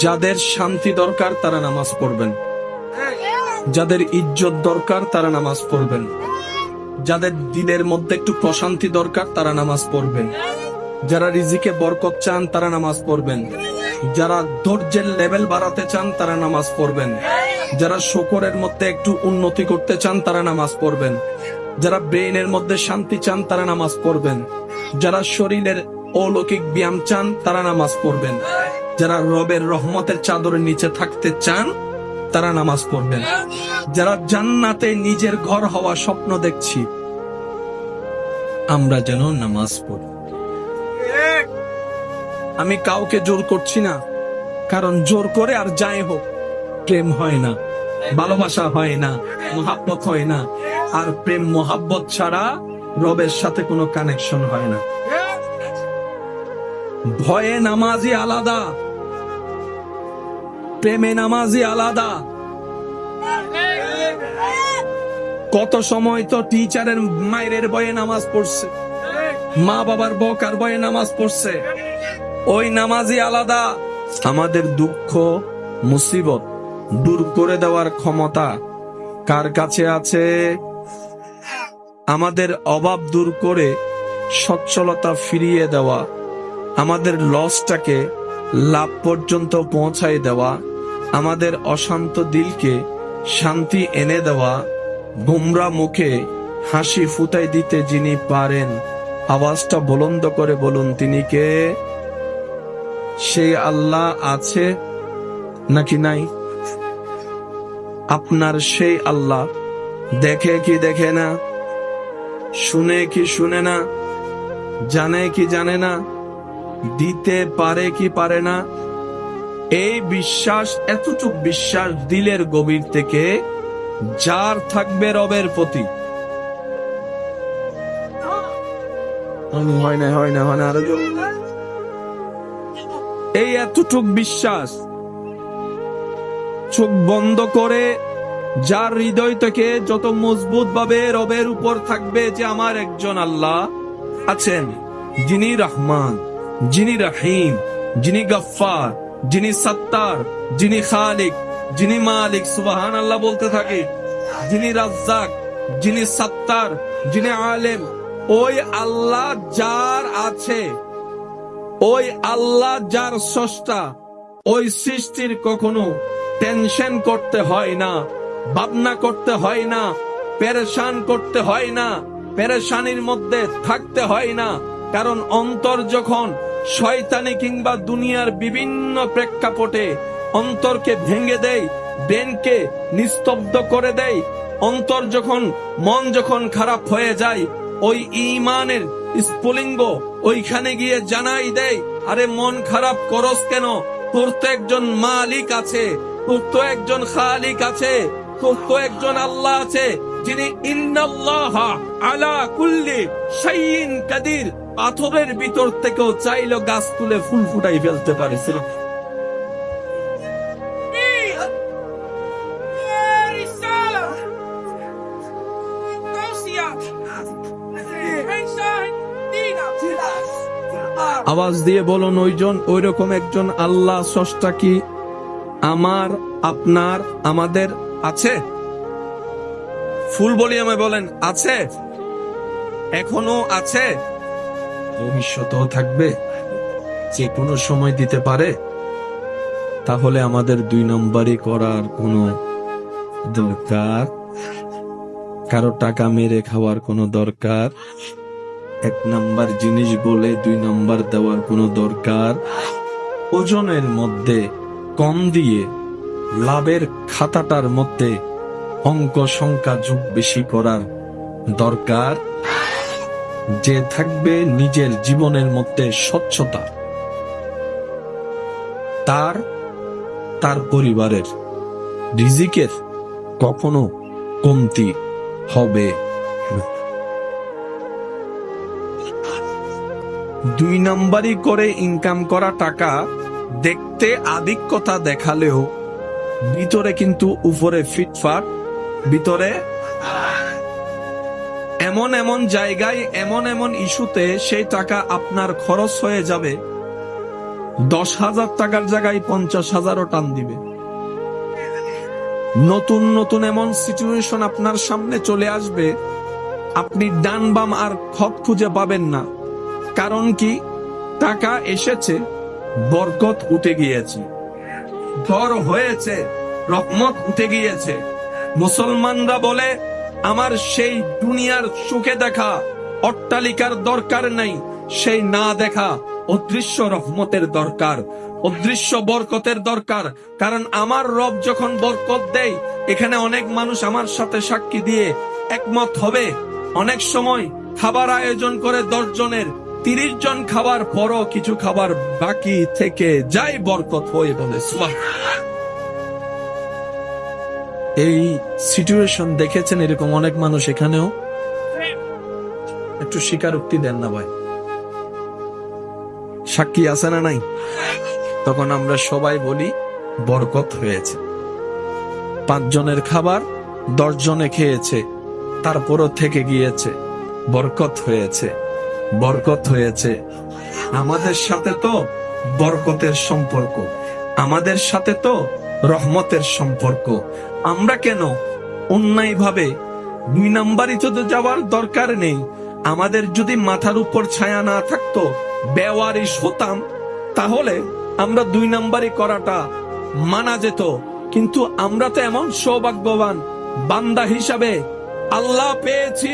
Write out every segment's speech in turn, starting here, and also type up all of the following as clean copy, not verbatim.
যাদের শান্তি দরকার তারা নামাজ পড়বেন, যাদের ইজ্জত দরকার তারা নামাজ পড়বেন, যাদের দিলের মধ্যে একটু প্রশান্তি দরকার তারা নামাজ পড়বেন, যারা রিজিকে বরকত চান তারা নামাজ পড়বেন, যারা ধৈর্যের লেভেল বাড়াতে চান তারা নামাজ পড়বেন, যারা শুকরের মধ্যে একটু উন্নতি করতে চান তারা নামাজ পড়বেন, যারা ব্রেইনের মধ্যে শান্তি চান তারা নামাজ পড়বেন, যারা শরীরের অলৌকিক ব্যায়াম চান তারা নামাজ পড়বেন, যারা রবের রহমতের চাদরের নিচে থাকতে চান তারা নামাজ পড়বেন, যারা জান্নাতে নিজের ঘর হওয়া স্বপ্ন দেখছি আমরা যেন নামাজ পড়ি। আমি কাউকে জোর করছি না, কারণ জোর করে আর যাই হোক প্রেম হয় না, ভালোবাসা হয় না, মোহাব্বত হয় না, আর প্রেম মোহাব্বত ছাড়া রবের সাথে কোনো কানেকশন হয় না। ভয়ে নামাজি আলাদা, প্রেমে নামাজি আলাদা। কত সময় তো টিচারের মায়ের ভয়ে নামাজ পড়ছে, মা বাবার বকার ভয়ে নামাজ পড়ছে, ওই নামাজি আলাদা। আমাদের দুঃখ মুসিবত দূর করে দেওয়ার ক্ষমতা কার কাছে আছে? আমাদের অভাব দূর করে সচ্ছলতা ফিরিয়ে দেওয়া, আমাদের লসটাকে লাভ পর্যন্ত পৌঁছায় দেওয়া, আমাদের অশান্ত দিলকে শান্তি এনে দেওয়া, গোমরা মুখে হাসি ফুটাই দিতে যিনি পারেন, আওয়াজটা বুলন্দ করে বলুন তিনি কে? সেই আল্লাহ আছে নাকি নাই? আপনার সেই আল্লাহ দেখে কি দেখে না, শুনে কি শুনে না, জানে কি জানে না, দিতে পারে কি পারে না? এই বিশ্বাস, এতটুক বিশ্বাস দিলের গভীর থেকে যার থাকবে রবের প্রতি, হয় না আরো এই এতটুক বিশ্বাস চোখ বন্ধ করে যার হৃদয় থেকে যত মজবুত ভাবে রবের উপর থাকবে যে আমার একজন আল্লাহ আছেন, যিনি রহমান, যিনি রহিম, যিনি গফফার, যিনি সত্তার, যিনি খালিক, যিনি মালিক, সুবহানাল্লাহ বলতে থাকে, যিনি রাজ্জাক, যিনি সত্তার, যিনি আলেম, ওই আল্লাহ যার আছে, ওই আল্লাহ যার স্রষ্টা, ওই সৃষ্টির কখনো টেনশন করতে হয় না, ভাবনা করতে হয় না, পেরেশান করতে হয় না, পেরেশানির মধ্যে থাকতে হয় না। কারণ অন্তর যখন শয়তানি কিংবা দুনিয়ার বিভিন্ন প্রেক্ষাপটে অন্তরকে ভেঙে দেয়, ব্রেনকে নিস্তব্ধ করে দেয়, অন্তর যখন, মন যখন খারাপ হয়ে যায়, ওই ঈমানের স্ফুলিঙ্গ ওইখানে গিয়ে জানাই দেয়, আরে মন খারাপ করস কেন? তোর তো একজন মালিক আছে, তোর তো একজন খালিক আছে, তোর তো একজন আল্লাহ আছে, যিনি ইন্নাল্লাহা আলা কুল্লি শাইইন কাদির। পাথরের ভিতর থেকেও চাইলো গাছ তুলে ফুল ফুটাই ফেলতে পারে। আওয়াজ দিয়ে বলুন, ওই রকম একজন আল্লাহ স্রষ্টা কি আমার, আপনার, আমাদের আছে? ফুল ভলিউমে বলেন আছে, এখনো আছে, ভবিষ্যতেও থাকবে, যে কোনো সময় দিতে পারে। তাহলে আমাদের 2 নম্বরই করার কোনো দরকার, কারো টাকা মেরে খাওয়ার কোনো দরকার, 1 নম্বর জিনিস বলে 2 নম্বর দেওয়ার কোনো দরকার, ওজনের মধ্যে কম দিয়ে লাভের খাতাটার মধ্যে অঙ্ক সংখ্যা যোগ বেশি করার দরকার। যে থাকবে নিজের জীবনের মধ্যে স্বচ্ছতা, তার পরিবারের রিজিকের কখনো কমতি হবে না। 2 নম্বরই করে ইনকাম করা টাকা দেখতে আধিক্যতা দেখালেও ভিতরে কিন্তু উপরে ফিটফাট, ভিতরে এমন এমন জায়গায়, এমন এমন ইস্যুতে সেই টাকা আপনার খরচ হয়ে যাবে, 10,000 টাকার জায়গায় 50,000ও টান দিবে। নতুন নতুন এমন সিচুয়েশন আপনার সামনে চলে আসবে, আপনি ডান বাম আর খত খুঁজে পাবেন না। কারণ কি? টাকা এসেছে, বরকত উঠে গিয়েছে, ঘর হয়েছে, রহমত উঠে গিয়েছে। মুসলমানরা বলে, আমার সেই দুনিয়ার সুখে দেখা অট্টালিকার দরকার নাই, সেই না দেখা অদৃশ্য রহমতের দরকার, অদৃশ্য বরকতের দরকার। কারণ আমার রব যখন বরকত দেয়, এখানে অনেক মানুষ আমার সাথে সাক্ষী দিয়ে একমত হবে, অনেক সময় খাবার আয়োজন করে 10 জনের, 30 জন খাবার পরও কিছু খাবার বাকি থেকে যাই, বরকত হয়ে বলে সুবহানাল্লাহ। এই সিচুয়েশন দেখেছেন এরকম অনেক মানুষ এখানেও। একটু স্বীকারোক্তি দেন না ভাই, সাক্ষী আছে না নাই? তখন আমরা সবাই বলি বরকত হয়েছে। 5 জনের খাবার 10 জনে খেয়েছে, তারপরও থেকে গিয়েছে, বরকত হয়েছে, বরকত হয়েছে। আমাদের সাথে তো বরকতের সম্পর্ক, আমাদের সাথে তো রহমতের সম্পর্ক। আমরা কেন অন্যায় ভাবে 2 নাম্বারই তো যাওয়ার দরকার নেই। আমাদের যদি মাথার উপর ছায়া না থাকতো, বেওয়ারিশ হতাম, তাহলে আমরা 2 নাম্বারই করাটা মানা যেত। কিন্তু আমরা তো এমন সৌভাগ্যবান বান্দা হিসাবে আল্লাহ পেয়েছি,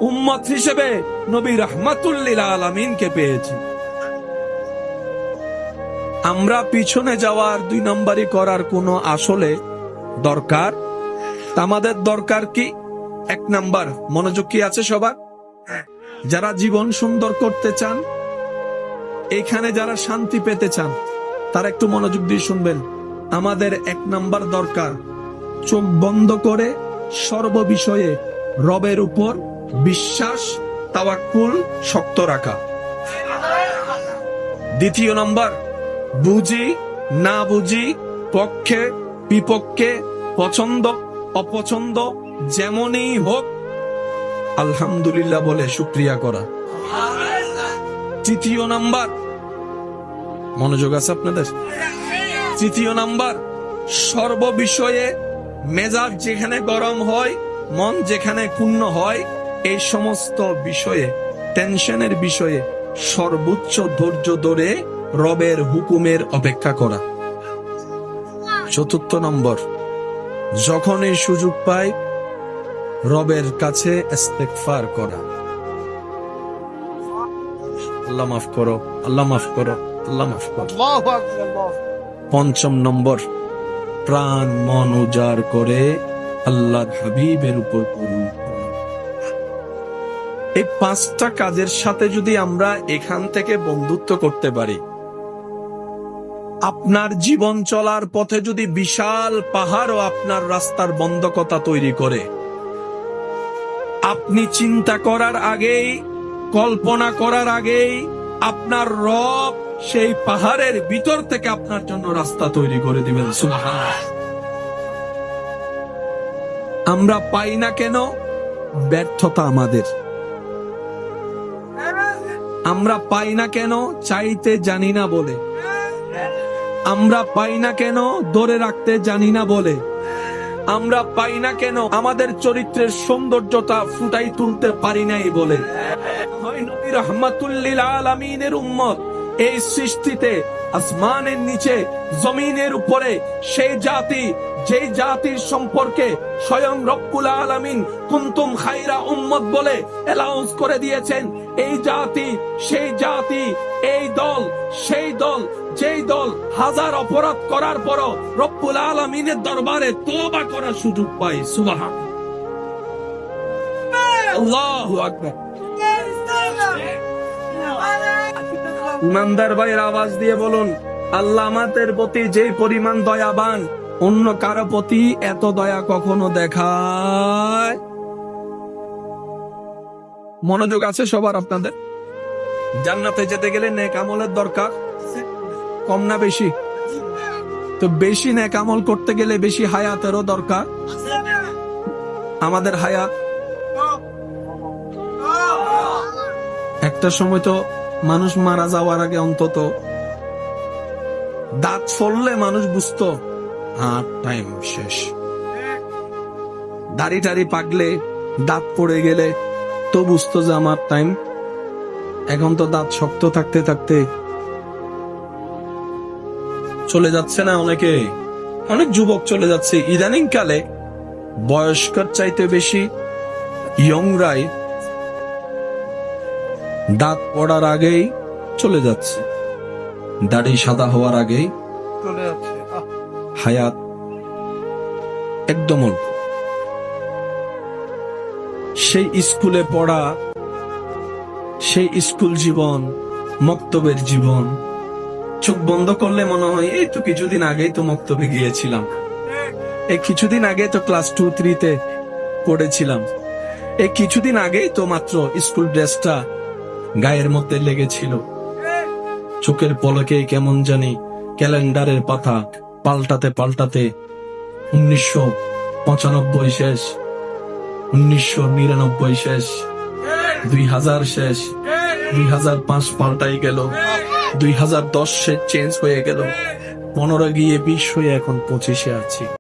উম্মত হিসেবে নবী রাহমাতুল লিল আলামিনকে পেয়েছি। আমরা পিছনে যাওয়ার 2 নাম্বারই করার কোনো আসলে দরকার? আমাদের দরকার কি? 1 নাম্বার, মনোযোগ কি আছে সবার? যারা জীবন সুন্দর করতে চান, এখানে যারা শান্তি পেতে চান, তারা একটু মনোযোগ দিয়ে শুনবেন। আমাদের 1 নাম্বার দরকার, চোখ বন্ধ করে সর্ববিষয়ে রবের উপর বিশ্বাস, তাওয়াক্কুল শক্ত রাখা। 2 নাম্বার, বুঝি না বুঝি, পক্ষে বিপক্ষে, পছন্দ অপছন্দ, যেমনই হোক আলহামদুলিল্লাহ বলে শুকরিয়া করা। 3 নাম্বার, মনোযোগ আছে আপনাদের? 3 নাম্বার, সর্ববিষয়ে মেজাজ যেখানে গরম হয়, মন যেখানে ক্ষুণ্ণ হয়, এই সমস্ত বিষয়ে, টেনশনের বিষয়ে সর্বোচ্চ ধৈর্য ধরে রবের হুকুমের অপেক্ষা করা। 4 নম্বর, যখনই সুযোগ পাই রবের কাছে ইস্তেগফার করা। আল্লাহ মাফ করো, আল্লাহ মাফ করো, আল্লাহ মাফ করো। 5 নম্বর, প্রাণ মন উজাড় করে আল্লাহর হাবিবের উপর করুন। এই 5টা কাজের সাথে যদি আমরা এখান থেকে বন্ধুত্ব করতে পারি, আপনার জীবন চলার পথে যদি বিশাল পাহাড়ও আপনার রাস্তার বন্ধকতা তৈরি করে, আপনি চিন্তা করার আগেই, কল্পনা করার আগেই আপনার রব সেই পাহাড়ের ভিতর থেকে আপনার জন্য রাস্তা তৈরি করে দিবেন। সুবহানাল্লাহ। আমরা পাই না কেন? ব্যর্থতা আমাদের। আমরা পাই না কেন? চাইতে জানি না বলে। আমরা পাই না কেন? ধরে রাখতে জানি না বলে। আমরা পাই না কেন? আমাদের চরিত্রের সৌন্দর্যতা ফুটাই তুলতে পারি নাই বলে। নবী রাহমাতুল লিল আলামিনের উম্মত, এই সৃষ্টিতে আসমানের নিচে জমিনের উপরে সেই জাতি, যেই জাতির সম্পর্কে স্বয়ং রব্বুল আলামিন কুনতুম খায়রা উম্মত বলে অ্যালাউন্স করে দিয়েছেন। এই জাতি, সেই জাতি, এই দল, সেই দল, যেই দল হাজার অপরাধ করার পরও রব্বুল আলামিনের দরবারে তওবা করার সুযোগ পায়। সুবহানাল্লাহ, আল্লাহু আকবার। ইমানদার ভাইয়ের আওয়াজ দিয়ে বলুন, আল্লাহ আমাদের প্রতি যে পরিমাণ দয়াবান, অন্য কারো প্রতি এত দয়া কখনো দেখায়। মনোযোগ আছে সবার আপনাদের? জান্নাতে যেতে গেলে নেক আমলের দরকার, কম না বেশি? তো বেশি নেক আমল করতে গেলে বেশি হায়াতেরও দরকার। আমাদের হায়াত একটা সময় তো মানুষ মারা যাওয়ার আগে অন্তত দাঁত ফললে মানুষ বুঝতো টাইম শেষ। দাড়ি টাড়ি পাকলে, দাঁত পড়ে গেলে তো বুঝতো যে আমার টাইম। এখন তো দাঁত শক্ত থাকতে থাকতে চলে যাচ্ছে না অনেকে, অনেক যুবক চলে যাচ্ছে। ইদানিং কালে বয়স্কর চাইতে বেশি ইয়ংরাই দাঁত পড়ার আগেই চলে যাচ্ছে, দাড়ি সাদা হওয়ার আগেই চলে যাচ্ছে। হায়াত একদম অল্প। সেই স্কুলে পড়া, সেই স্কুল জীবন, মক্তবের জীবন, চোখ বন্ধ করলে মনে হয় এই তো কিছুদিন আগেই তো মক্তবে গিয়েছিলাম, এই কিছুদিন আগে তো ক্লাস 2-3-তে পড়েছিলাম, এই কিছুদিন আগেই তো মাত্র স্কুল ড্রেসটা গায়ের মধ্যে লেগেছিল। চোখের পলকে কেমন জানি ক্যালেন্ডারের পাতা পাল্টাতে পাল্টাতে 1995 শেষ, 1999 শেষ, 2000 শেষ, 2005 পাল্টাই গেল, 2010 চেঞ্জ হয়ে গেল, 15 গিয়ে 20 হয়ে এখন 25-এ আছি।